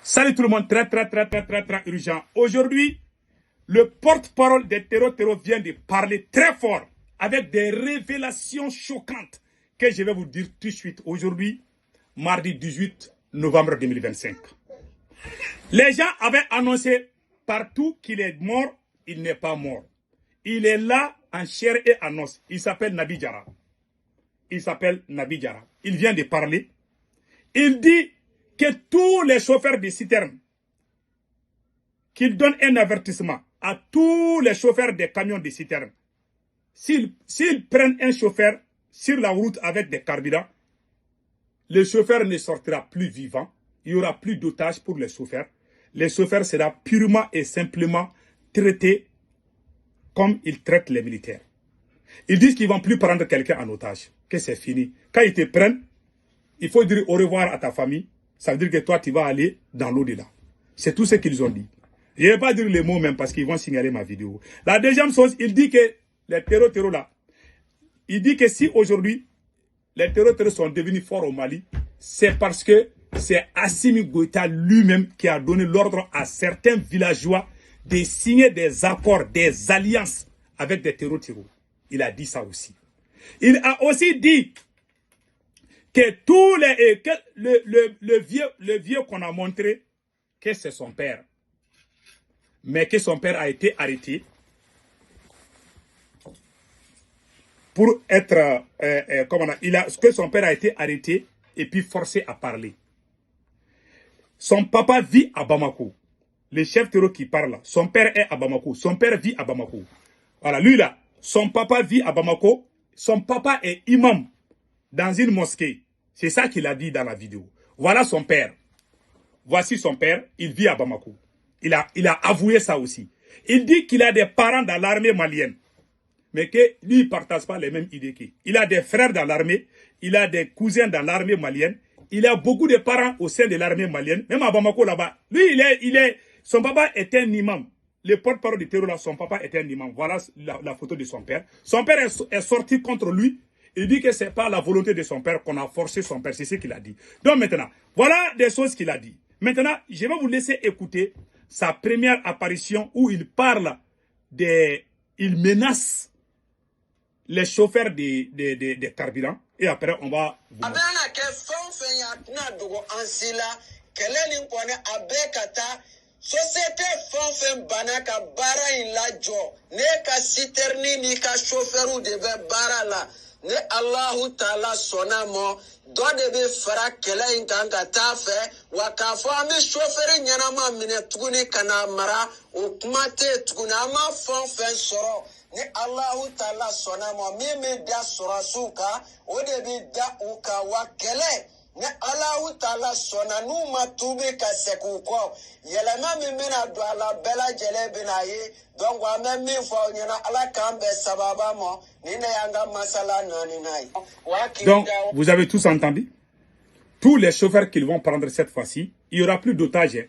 Salut tout le monde, très urgent. Aujourd'hui, le porte-parole des terreaux vient de parler très fort avec des révélations choquantes que je vais vous dire tout de suite. Aujourd'hui, mardi 18 novembre 2025. Les gens avaient annoncé partout qu'il est mort, il n'est pas mort. Il est là en chair et en os. Il s'appelle Nabi Diarra. Il vient de parler. Il dit que tous les chauffeurs de citernes, qu'il donne un avertissement à tous les chauffeurs des camions de citernes. S'ils prennent un chauffeur sur la route avec des carburants, le chauffeur ne sortira plus vivant. Il n'y aura plus d'otages pour les chauffeurs. Les chauffeurs seront purement et simplement traités comme ils traitent les militaires. Ils disent qu'ils ne vont plus prendre quelqu'un en otage, que c'est fini. Quand ils te prennent, il faut dire au revoir à ta famille. Ça veut dire que toi, tu vas aller dans l'au-delà. C'est tout ce qu'ils ont dit. Je ne vais pas dire les mots même parce qu'ils vont signaler ma vidéo. La deuxième chose, il dit que les terreaux là, il dit que si aujourd'hui, les terreaux sont devenus forts au Mali, c'est parce que c'est Assimi Goïta lui-même qui a donné l'ordre à certains villageois de signer des accords, des alliances avec des terreaux. Il a dit ça aussi. Il a aussi dit que tous les que le vieux qu'on a montré que c'est son père, mais que son père a été arrêté pour être que son père a été arrêté et puis forcé à parler. Son papa vit à Bamako. Le chef terreau qui parle, son père est à Bamako. Son père vit à Bamako. Voilà, lui là, son papa vit à Bamako. Son papa est imam dans une mosquée. C'est ça qu'il a dit dans la vidéo. Voilà son père. Voici son père, il vit à Bamako. Il a avoué ça aussi. Il dit qu'il a des parents dans l'armée malienne. Mais que lui, il ne partage pas les mêmes idées qu'il. Il a des frères dans l'armée. Il a des cousins dans l'armée malienne. Il a beaucoup de parents au sein de l'armée malienne. Même à Bamako là-bas. Lui, son papa est un imam. Le porte-parole du terreau là, son papa est un imam. Voilà la photo de son père. Son père est sorti contre lui. Il dit que ce n'est pas la volonté de son père qu'on a forcé son père. C'est ce qu'il a dit. Donc maintenant, voilà des choses qu'il a dit. Maintenant, je vais vous laisser écouter sa première apparition où il parle il menace les chauffeurs des carburants. Et après, on va vous montrer. Société font banaka bara in la jo ne ka citerni ni ka chauffeur de be bara la ne Allahu Taala sonamo do de be fara kela in kan ka ta fe wa ka fo ami chauffeur nyana ma mine tuguni kana mara o kuma te tuguna ma fon fen soro ne Allahu Taala sonamo mi me da sora suka o de be da uka wa kele ne Allahu Taala sona nu matube ka sekuko yelema mi mina do ala bela jele binaye donc wa même mi fo nyana ala kambe sababa mo ni na yanga masala nani nai. Donc vous avez tous entendu, tous les chauffeurs qu'ils vont prendre cette fois-ci, il n'y aura plus d'otages.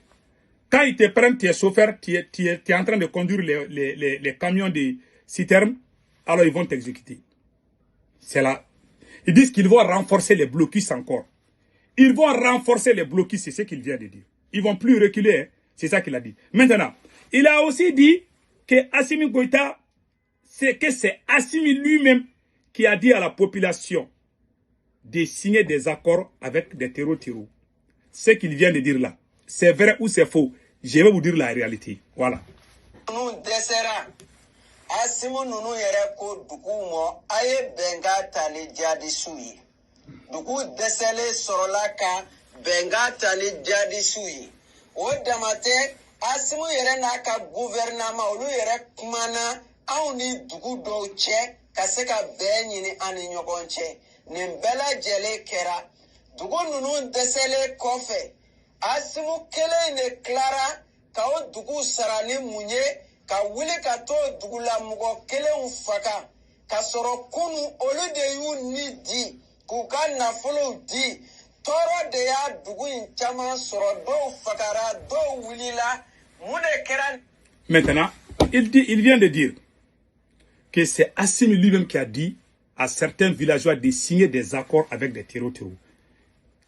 Quand ils te prennent, tu es chauffeur, tu es en train de conduire les camions de citernes, alors ils vont t'exécuter. C'est là. Ils disent qu'ils vont renforcer les blocus encore. Ils vont renforcer les blocus, c'est ce qu'il vient de dire. Ils ne vont plus reculer, hein? C'est ça qu'il a dit. Maintenant, il a aussi dit que Assimi Goïta, c'est Assimi lui-même qui a dit à la population de signer des accords avec des terreaux. Ce qu'il vient de dire là, c'est vrai ou c'est faux? Je vais vous dire la réalité. Voilà. Dugu desele sorola ka bengata ni jadi sui o damate Asimu yere na ka gouvernement olu yere kumana awni dugu do che kaseka benyini ani nyogonche ni bela jele kera dugu nunu desele kofe Asimu kele ne klara ka o dugu sarani munye ka wili ka to dugu la mugo kele ufaka ka soro kunu olu de yu ni di kuka nafolo di toro de ya dugu in chama soro do fakara do wilila mune keran. Maintenant, il vient de dire que c'est Assimi lui-même qui a dit à certains villageois de signer des accords avec des terreaux.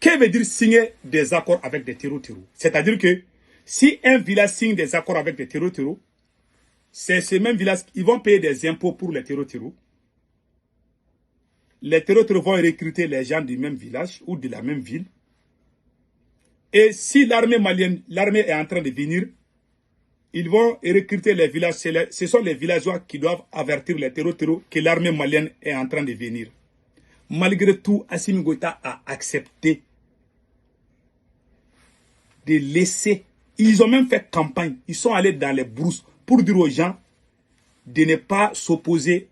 Que veut dire signer des accords avec des terreaux? C'est-à-dire que si un village signe des accords avec des terreaux, c'est ces mêmes villages, ils vont payer des impôts pour les terreaux. Les terreaux vont recruter les gens du même village ou de la même ville. Et si l'armée malienne, l'armée est en train de venir, ils vont recruter les villages. Ce sont les villageois qui doivent avertir les terreaux que l'armée malienne est en train de venir. Malgré tout, Assimi Goïta a accepté de laisser. Ils ont même fait campagne. Ils sont allés dans les brousses pour dire aux gens de ne pas s'opposer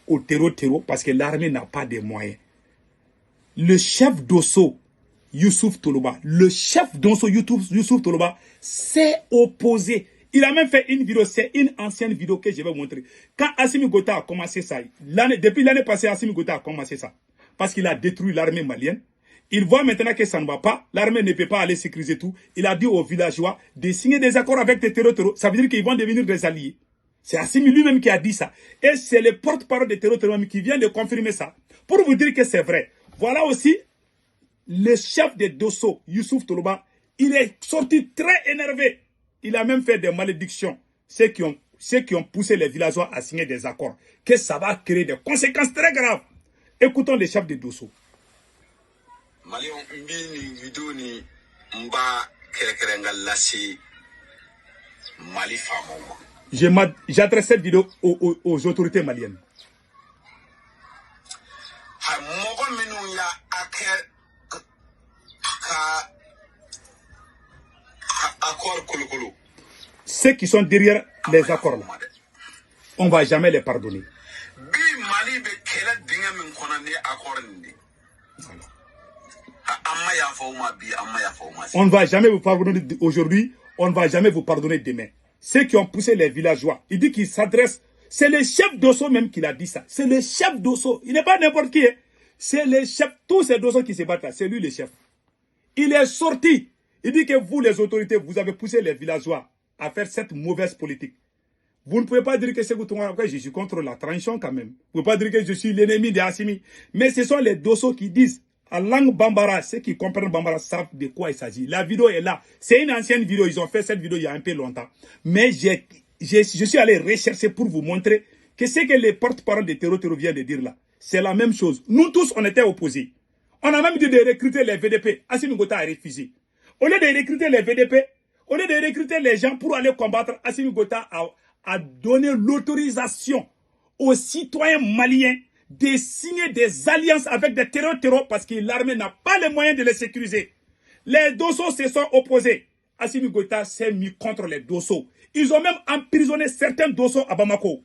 au terreau parce que l'armée n'a pas de moyens. Le chef d'Osso, Youssouf Toloba, s'est opposé. Il a même fait une vidéo, c'est une ancienne vidéo que je vais vous montrer. Quand Assimi Goïta a commencé ça, depuis l'année passée, Assimi Goïta a commencé ça. Parce qu'il a détruit l'armée malienne. Il voit maintenant que ça ne va pas. L'armée ne peut pas aller sécuriser tout. Il a dit aux villageois de signer des accords avec des terreaux. Ça veut dire qu'ils vont devenir des alliés. C'est Assimi lui-même qui a dit ça. Et c'est le porte-parole des terreaux qui vient de confirmer ça. Pour vous dire que c'est vrai. Voilà aussi le chef de Dosso, Youssouf Toloba. Il est sorti très énervé. Il a même fait des malédictions. Ceux qui ont poussé les villageois à signer des accords. Que ça va créer des conséquences très graves. Écoutons le chef de Dosso. J'adresse cette vidéo aux autorités maliennes. Ceux qui sont derrière les accords là, on ne va jamais les pardonner. On ne va jamais vous pardonner aujourd'hui, on ne va jamais vous pardonner demain. Ceux qui ont poussé les villageois, il dit qu'il s'adresse, c'est le chef d'Osso même qui l'a dit ça. C'est le chef d'Osso, il n'est pas n'importe qui. C'est le chef, tous ces Dosso qui se battent là, c'est lui le chef. Il est sorti, il dit que vous les autorités, vous avez poussé les villageois à faire cette mauvaise politique. Vous ne pouvez pas dire que c'est que je suis contre la transition quand même. Vous ne pouvez pas dire que je suis l'ennemi de Assimi. Mais ce sont les Dosso qui disent, en langue bambara, ceux qui comprennent bambara savent de quoi il s'agit. La vidéo est là. C'est une ancienne vidéo. Ils ont fait cette vidéo il y a un peu longtemps. Mais je suis allé rechercher pour vous montrer que ce que les porte-parole des terreaux viennent de dire là, c'est la même chose. Nous tous, on était opposés. On a même dit de recruter les VDP. Assimi Goïta a refusé. Au lieu de recruter les VDP, au lieu de recruter les gens pour aller combattre, Assimi Goïta a donné l'autorisation aux citoyens maliens de signer des alliances avec des terreaux parce que l'armée n'a pas les moyens de les sécuriser. Les Dosso se sont opposés. Assimi Goïta s'est mis contre les Dosso. Ils ont même emprisonné certains Dosso à Bamako.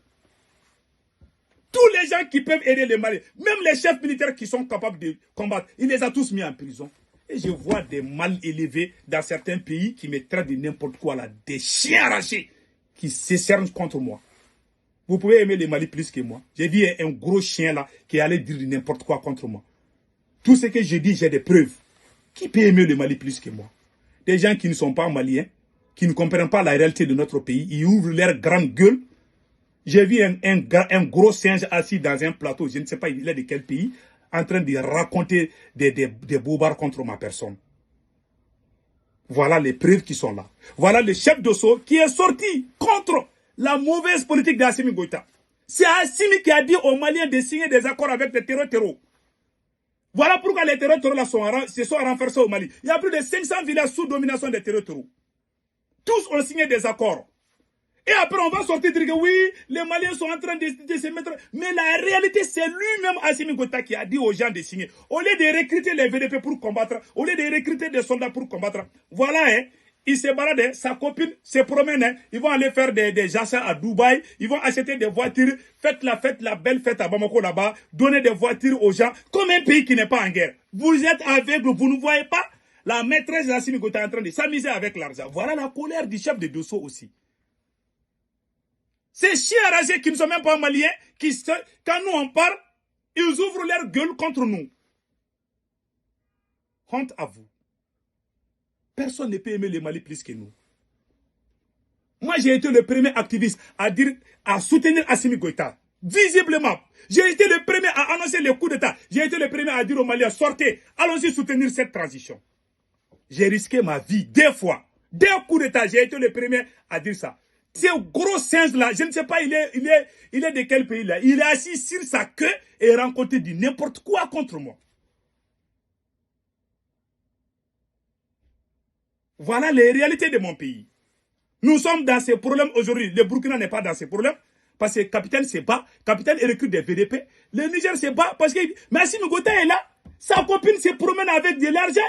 Tous les gens qui peuvent aider les Maliens, même les chefs militaires qui sont capables de combattre, il les a tous mis en prison. Et je vois des mal élevés dans certains pays qui me traitent de n'importe quoi là, des chiens arrachés qui se cernent contre moi. Vous pouvez aimer les Mali plus que moi. J'ai vu un gros chien là qui allait dire n'importe quoi contre moi. Tout ce que je dis, j'ai des preuves. Qui peut aimer le Mali plus que moi? Des gens qui ne sont pas maliens, qui ne comprennent pas la réalité de notre pays, ils ouvrent leur grande gueule. J'ai vu un gros singe assis dans un plateau, je ne sais pas il est de quel pays, en train de raconter des bobards contre ma personne. Voilà les preuves qui sont là. Voilà le chef d'Osso qui est sorti contre la mauvaise politique d'Assimi Goïta. C'est Assimi qui a dit aux Maliens de signer des accords avec les terreaux. Voilà pourquoi les terreaux se sont renversés au Mali. Il y a plus de 500 villages sous domination des terreaux. Tous ont signé des accords. Et après, on va sortir dire que oui, les Maliens sont en train de se mettre. Mais la réalité, c'est lui-même, Assimi Goïta, qui a dit aux gens de signer. Au lieu de recruter les VDP pour combattre, au lieu de recruter des soldats pour combattre, voilà, hein, il se balade, sa copine se promène, ils vont aller faire des achats à Dubaï, ils vont acheter des voitures, faites la belle fête à Bamako là-bas, donner des voitures aux gens, comme un pays qui n'est pas en guerre. Vous êtes aveugles, vous ne voyez pas la maîtresse d'Assimi Goïta en train de s'amuser avec l'argent. Voilà la colère du chef de Dosso aussi. Ces chiens enragés qui ne sont même pas maliens, quand nous on parle, ils ouvrent leur gueule contre nous. Honte à vous. Personne ne peut aimer le Mali plus que nous. Moi, j'ai été le premier activiste à soutenir Assimi Goïta. Visiblement. J'ai été le premier à annoncer le coup d'État. J'ai été le premier à dire aux Maliens, sortez, allons-y soutenir cette transition. J'ai risqué ma vie 2 fois. 2 coups d'État, j'ai été le premier à dire ça. Ce gros singe-là, je ne sais pas, il est de quel pays là. Il est assis sur sa queue et rencontré du n'importe quoi contre moi. Voilà les réalités de mon pays. Nous sommes dans ces problèmes aujourd'hui. Le Burkina n'est pas dans ces problèmes. Parce que le capitaine se bat. Le capitaine recrute des VDP. Le Niger se bat parce que Assimi Goïta est là. Sa copine se promène avec de l'argent.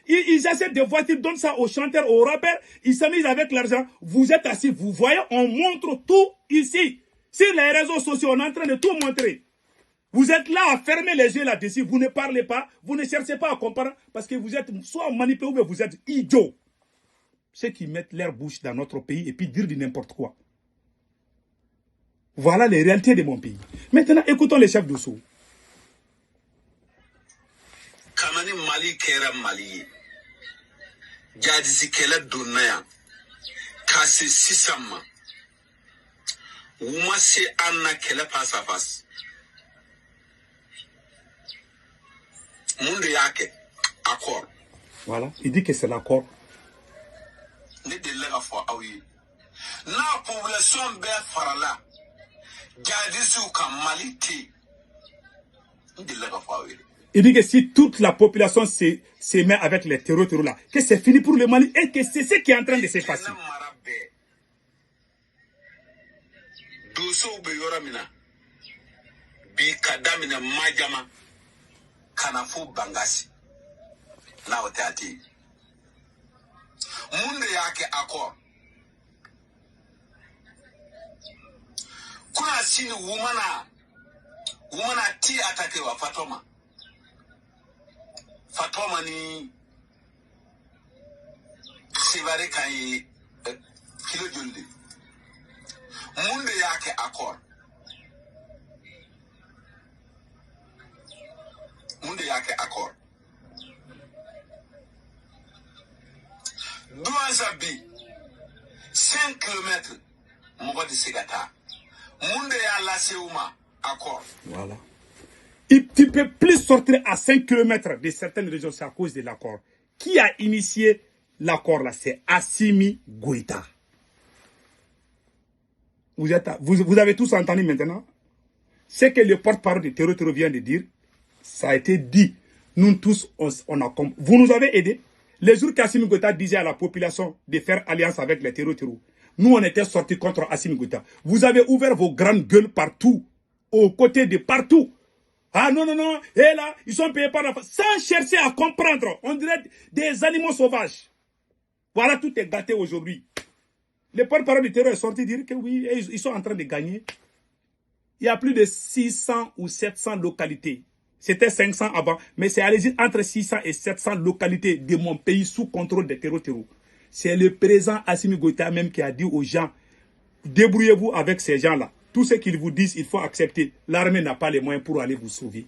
Ils achètent des voitures, donnent ça aux chanteurs, aux rappeurs. Ils s'amusent avec l'argent. Vous êtes assis, vous voyez, on montre tout ici. Sur les réseaux sociaux, on est en train de tout montrer. Vous êtes là à fermer les yeux là-dessus. Vous ne parlez pas. Vous ne cherchez pas à comprendre. Parce que vous êtes soit manipulé ou vous êtes idiots. Ceux qui mettent leur bouche dans notre pays et puis dire du n'importe quoi. Voilà les réalités de mon pays. Maintenant, écoutons les chefs d'Osso. Kamani Mali kera Mali. Jadisi kela dunaya. Kase sisama. Wuma se anna kela face à face. Munde yake. Accord. Voilà, il dit que c'est l'accord. Ne de lega fo awi. Na population be farala. Jadisi ka Mali ti. Ne de lega fo awi. Il dit que si toute la population se met avec les terroristes là, que c'est fini pour le Mali et que c'est ce qui est en train de se passer. Doso be yoramina. Bi kadamina majama. Kanafo bangasi. Na otati. Munde yake accord. Kuna sini wumana ti atake wa Fatoma. Fatoma ni Sivare kai kilo jolde. Munde yake accord. Munde yake accord. Douazabi 5 km Mobadi Segata. Munde ya la Seuma accord. Voilà. Et tu ne peux plus sortir à 5 km de certaines régions, c'est à cause de l'accord. Qui a initié l'accord là? C'est Assimi Goïta. Vous avez tous entendu maintenant? Ce que le porte-parole de Terro vient de dire, ça a été dit. Nous tous, on a compris. Vous nous avez aidés. Les jours qu'Assimi Goïta disait à la population de faire alliance avec les Terro, nous on était sortis contre Assimi Goïta. Vous avez ouvert vos grandes gueules partout, aux côtés de partout. Ah non, non, non, et là, ils sont payés par la face, sans chercher à comprendre. On dirait des animaux sauvages. Voilà, tout est gâté aujourd'hui. Le porte-parole du terror est sorti dire que oui, ils sont en train de gagner. Il y a plus de 600 ou 700 localités. C'était 500 avant, mais c'est allé entre 600 et 700 localités de mon pays sous contrôle des terroristes. C'est le président Assimi Goïta même qui a dit aux gens, débrouillez-vous avec ces gens-là. Tout ce qu'ils vous disent, il faut accepter. L'armée n'a pas les moyens pour aller vous sauver.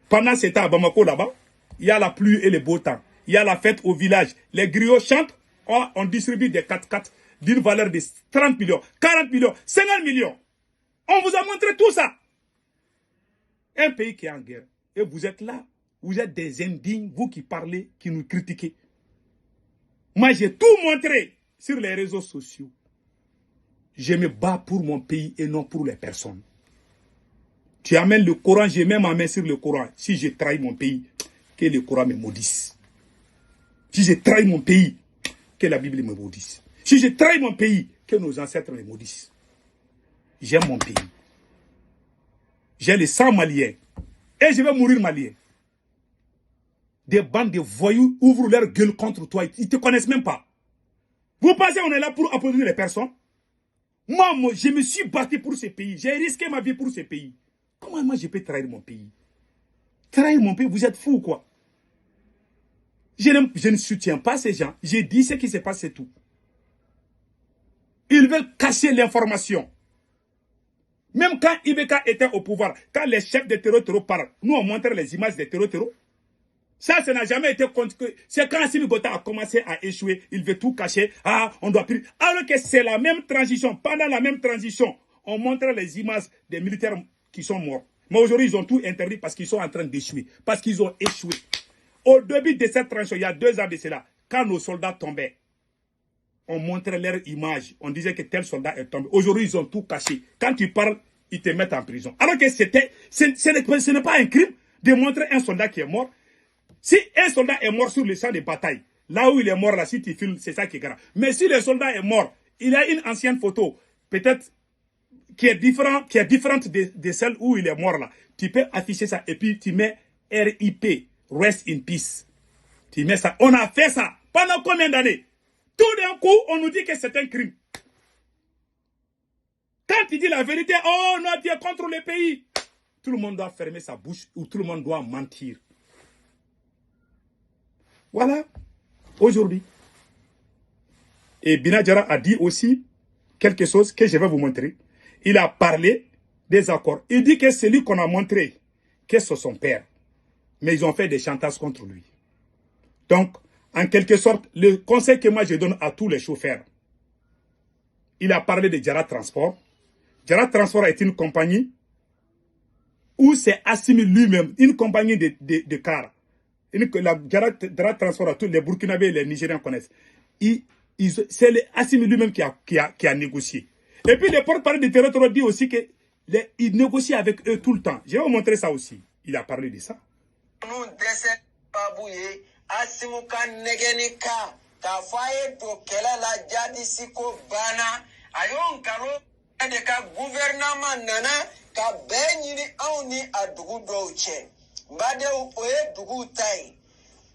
Pendant ce temps à Bamako là-bas, il y a la pluie et le beau temps. Il y a la fête au village. Les griots chantent. On distribue des 4x4 d'une valeur de 30 millions, 40 millions, 50 millions. On vous a montré tout ça. Un pays qui est en guerre. Et vous êtes là. Vous êtes des indignes, vous qui parlez, qui nous critiquez. Moi, j'ai tout montré sur les réseaux sociaux. Je me bats pour mon pays et non pour les personnes. Tu amènes le Coran, je mets ma main sur le Coran. Si je trahis mon pays, que le Coran me maudisse. Si je trahis mon pays, que la Bible me maudisse. Si je trahis mon pays, que nos ancêtres me maudissent. J'aime mon pays. J'ai le sang malien. Et je vais mourir malien. Des bandes de voyous ouvrent leur gueule contre toi. Ils ne te connaissent même pas. Vous pensez qu'on est là pour applaudir les personnes? Moi, je me suis battu pour ce pays. J'ai risqué ma vie pour ce pays. Comment moi je peux trahir mon pays? Trahir mon pays, vous êtes fous quoi? Je ne soutiens pas ces gens. J'ai dit ce qui se passe, c'est tout. Ils veulent cacher l'information. Même quand Ibeka était au pouvoir, quand les chefs de terror parlent, nous on montre les images des terror. Ça n'a jamais été contre. C'est quand Assimi Goïta a commencé à échouer, il veut tout cacher. Ah, on doit plus. Alors que c'est la même transition. Pendant la même transition, on montrait les images des militaires qui sont morts. Mais aujourd'hui, ils ont tout interdit parce qu'ils sont en train d'échouer. Parce qu'ils ont échoué. Au début de cette tranche, il y a 2 ans de cela, quand nos soldats tombaient, on montrait leur image. On disait que tel soldat est tombé. Aujourd'hui, ils ont tout caché. Quand tu parles, ils te mettent en prison. Alors que ce n'est pas un crime de montrer un soldat qui est mort. Si un soldat est mort sur le champ de bataille, là où il est mort, là, si tu filmes, c'est ça qui est grave. Mais si le soldat est mort, il a une ancienne photo, peut-être qui est différente de celle où il est mort là. Tu peux afficher ça et puis tu mets RIP, Rest in Peace. Tu mets ça. On a fait ça pendant combien d'années? Tout d'un coup, on nous dit que c'est un crime. Quand tu dis la vérité, oh non, tu es contre le pays. Tout le monde doit fermer sa bouche ou tout le monde doit mentir. Voilà, aujourd'hui. Et Binadjara a dit aussi quelque chose que je vais vous montrer. Il a parlé des accords. Il dit que c'est lui qu'on a montré que c'est son père. Mais ils ont fait des chantages contre lui. Donc, en quelque sorte, le conseil que moi je donne à tous les chauffeurs, il a parlé de Jara Transport. Jara Transport est une compagnie où c'est Assimi lui-même, une compagnie de cars. La Jara Transport, tous les Burkinabés et les Nigériens connaissent. C'est Assimi lui-même qui a négocié. Et puis le porte-parole du territoire dit aussi qu'il négocie avec eux tout le temps. Je vais vous montrer ça aussi. Il a parlé de ça. Asimuka negenika kafaye to kelela jadi siko bana ayon karo de ka gouvernement nana ka benyini awni adugu douche bade oye dugu tai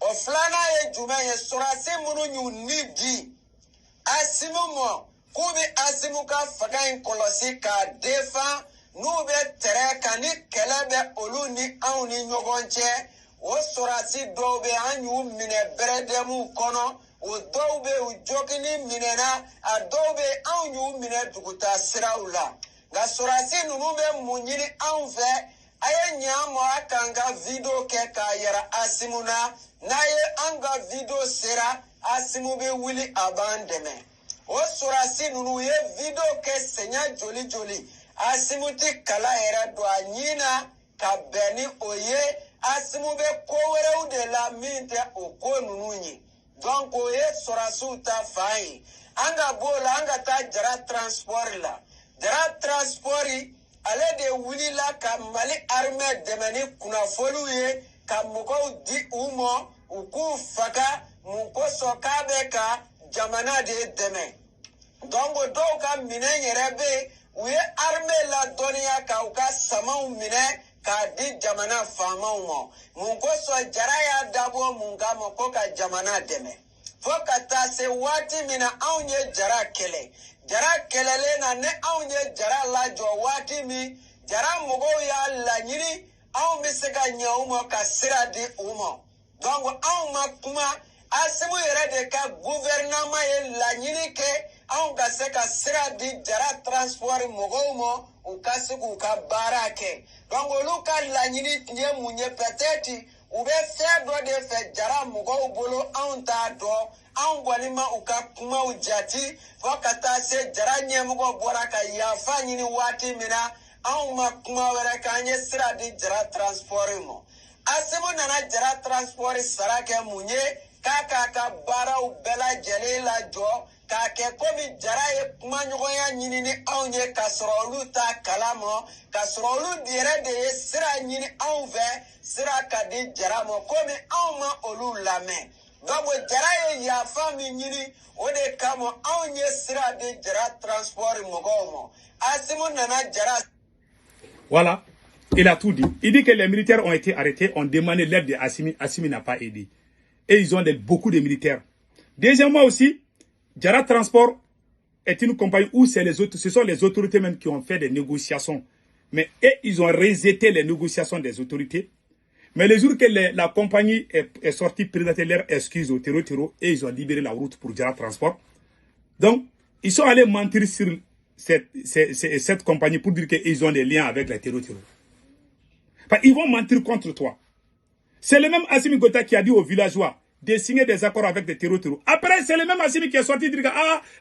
o flana ye juma ye sorase munu nidi asimumo kubi asimuka fagain kolosi ka defa nube tere kani kelebe oluni awni nyogonche o sorasi dɔw bɛ an y'u minɛ bɛrɛdɛmu kɔnɔ o dɔw bɛ u jogini minɛna a dɔw bɛ anw y'u minɛ duguta siraw la nka sorasi ninnu bɛ mun ɲini anw fɛ a ye ɲɛ ma a k'an ka video kɛ k'a yɛrɛ asimu na n'a ye an ka video sera asimu bɛ wuli a b'an dɛmɛ o sorasi ninnu ye video kɛ sɛɲɛ joli joli asimu ti kala yɛrɛ don a ɲin na ka bɛn ni o ye asimu be ko wɛrɛw de la min tɛ o ko ninnu ye donc o ye sɔrasiw ta fan ye an ka b'o la an ka taa Jara transport la Jara transport ale de wulila ka Mali armée dɛmɛ ni kunnafoniw ye ka mɔgɔw di u ma u k'u faga mun kosɔn k'a bɛ ka jamana de dɛmɛ donc dɔw ka minɛn yɛrɛ bɛ yen u ye armée ladɔnniya ka u ka samaw minɛ k'a di jamana faamaw ma mun kosɔn Jara y'a dabɔ mun kama ko ka jamana dɛmɛ fo ka taa se waati min na anw ye Jara kɛlɛ Jara kɛlɛlen na ne anw ye Jara lajɔ waati min Jara mɔgɔw y'a laɲini anw bɛ se ka ɲɛ u ma ka sira di u ma donc anw ma kuma Asimu yɛrɛ de ka gouvernement ye laɲini kɛ anw ka se ka sira di Jara transport mɔgɔw ma u ka se k'u ka baara kɛ donc olu ka laɲini ye mun ye peut-être u bɛ fɛn dɔ de fɛ Jara mɔgɔw bolo anw t'a dɔn anw kɔni ma u ka kumaw jati fo ka taa se Jara ɲɛmɔgɔ bɔra ka yafa ɲini waati min na anw ma kuma wɛrɛ k'an ye sira di Jara transport ma Asimu nana Jara transport sara kɛ mun ye k'a k'a ka baaraw bɛɛ lajɛlen lajɔ k'a kɛ komi Jara ye kumaɲɔgɔnya ɲini ni anw ye k'a sɔrɔ olu t'a kalama k'a sɔrɔ olu yɛrɛ de ye sira ɲini anw fɛ sira ka di Jara ma komi anw ma olu lamɛn donc Jara ye yafa min ɲini o de kama anw ye sira di Jara transport mɔgɔw ma Asimu nana Jara. Voilà, il a tout dit. Il dit que les militaires ont été arrêtés, ont demandé l'aide de Assimi. Assimi n'a pas aidé. Et ils ont beaucoup de militaires. Deuxièmement aussi, Jara Transport est une compagnie où ce sont les autorités même qui ont fait des négociations. Mais ils ont rejeté les négociations des autorités. Mais le jour que la compagnie est sortie présenter leurs excuses au terreau, et ils ont libéré la route pour Jara Transport. Donc, ils sont allés mentir sur cette compagnie pour dire qu'ils ont des liens avec les terreau. Enfin, ils vont mentir contre toi. C'est le même Assimi Gota qui a dit aux villageois de signer des accords avec des terroristes. Après, c'est le même Assimi qui est sorti dire que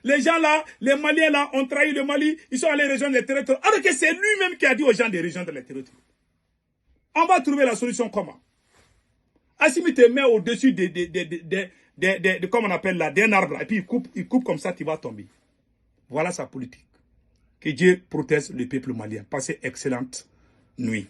les gens là, les Maliens là, ont trahi le Mali, ils sont allés rejoindre les terroristes. Alors que c'est lui-même qui a dit aux gens de rejoindre les terroristes. On va trouver la solution comment? Assimi te met au-dessus comment on appelle là, d'un arbre, et puis il coupe comme ça, tu vas tomber. Voilà sa politique. Que Dieu protège le peuple malien. Passez excellente nuit.